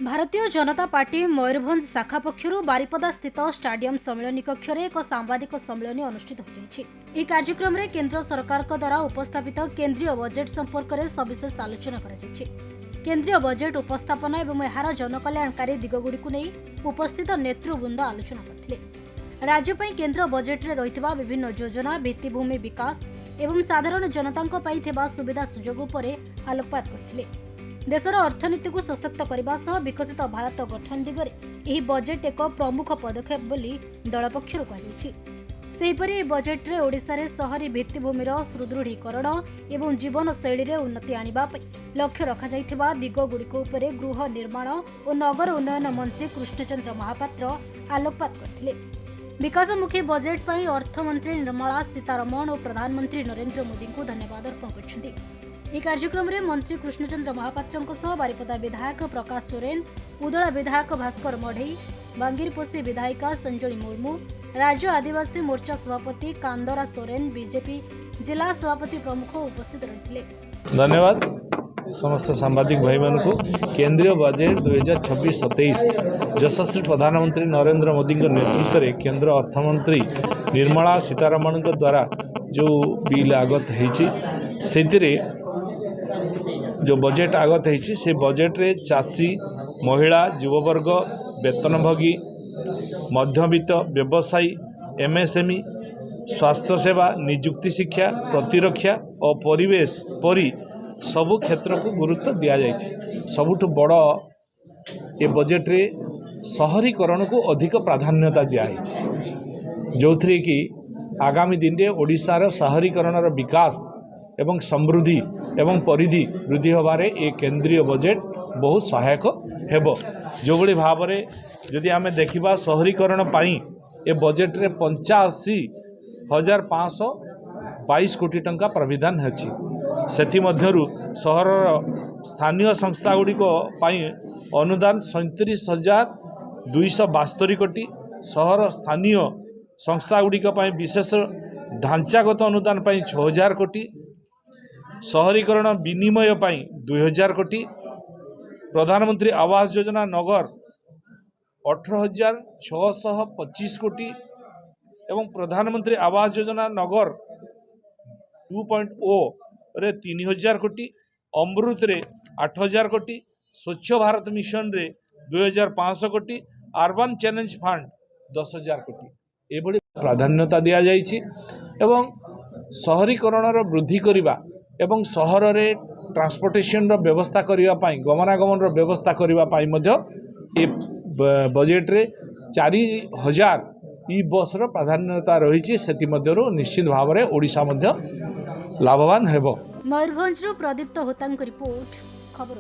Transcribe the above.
Bharatiya Janata party Mayurbhanj शाखा पक्षर बारिपदा स्थित stadium सम्मेलन कक्ष में एक सांबादिक सम्मेलन अनुष्ठित हो कार्यक्रम में केंद्र सरकार द्वारा उपस्थापित केंद्रीय बजेट संपर्क में सविशेष आलोचना केंद्रीय बजेट उपस्थापन और यार जनकल्याणकारी दिगगुड़ी नहीं उपस्थित नेतृवृंद आलोचना करते। राज्य केंद्र बजेट में रही विभिन्न योजना भित्तिभूमि विकास एवं साधारण जनता सुविधा सुजोग पर आलोकपात करते। देशर अर्थनीति को सशक्त करने सह विकसित भारत गठन दिगरे यह बजेट एक प्रमुख पदक्षेप बोली दल पक्षर कहुपरी बजेट रे ओडिशा रे शहरी भित्तिभूमिर सुदृढ़ीकरण एवं जीवन शैली रे उन्नति आनिबा लक्ष्य रखा जाइथिबा दिगगुड़िक उपरे गृह निर्माण और नगर उन्नयन मंत्री कृष्णचंद्र महापात्र आलोकपात करथिले। विकासमुखी बजेट पर अर्थमंत्री निर्मला सीतारमण और प्रधानमंत्री नरेंद्र मोदी को धन्यवाद अर्पण करछन्ति। यह कार्यक्रम में मंत्री कृष्णचंद्र महापात्र बारिपदा विधायक प्रकाश सोरेन, उदला विधायक भास्कर मढ़ई, बांगिरपोषी विधायिका संजली मुर्मू, राज्य आदिवासी मोर्चा सभापति कांदरा सोरेन, बीजेपी जिला सभापति प्रमुख उपस्थित रही। धन्यवाद समस्त सांबादिक भाई मान को। केंद्रीय बजेट 2026-27 यशस्वी प्रधानमंत्री नरेंद्र मोदी नेतृत्व में केंद्र अर्थमंत्री निर्मला सीतारमण द्वारा जो बिल आगत है जो बजेट आगत है से बजेट रे चाषी महिला युववर्ग वेतनभोगी मध्यवित्त व्यवसायी एमएसएमई स्वास्थ्य सेवा निजुक्ति शिक्षा प्रतिरक्षा और परिवेश परी सबु क्षेत्र को गुरुत्व दि जाए। सबुठ बड़ ए बजेट रे शहरीकरण को अधिक प्राधान्यता दिखाई जो थी कि आगामी दिन में ओडिशार शहरीकरण विकास एवं समृद्धि एवं परिधि वृद्धि होबारे ए केंद्रीय बजेट बहुत सहायक हेबो। जो भली भाव में जदि आम देखा शहरीकरण पाई ए बजेट रे 85,522 कोटी टंका प्राविधान होछि। सेथि मध्यरु सहर स्थानीय संस्था गुड़िक अनुदान 37,272 कोटी, सहर स्थानीय संस्था गुड़िक विशेष ढांचागत अनुदान 6,000 कोटी, शहरीकरण विनिमय 2,000 कोटी, प्रधानमंत्री आवास योजना नगर 18,625 कोटी एवं प्रधानमंत्री आवास योजना नगर 2.0 रे 3,000 कोटी, अमृत रे 8,000 कोटी, स्वच्छ भारत मिशन रे 2,500 कोटी, अर्बन चैलेंज फंड 10,000 कोटी एभली प्राधान्यता दिया जाइछि। एवं शहरीकरण वृद्धि करने एवं सहर रे ट्रांसपोर्टेशन व्यवस्था करने गमनागमन व्यवस्था करने बजेट रे 4,000 ई बस प्राधान्यता रही निश्चित भाव में ओडिशा लाभवान हेबो। मयूरभंज प्रदीप्त होता रिपोर्ट खबर।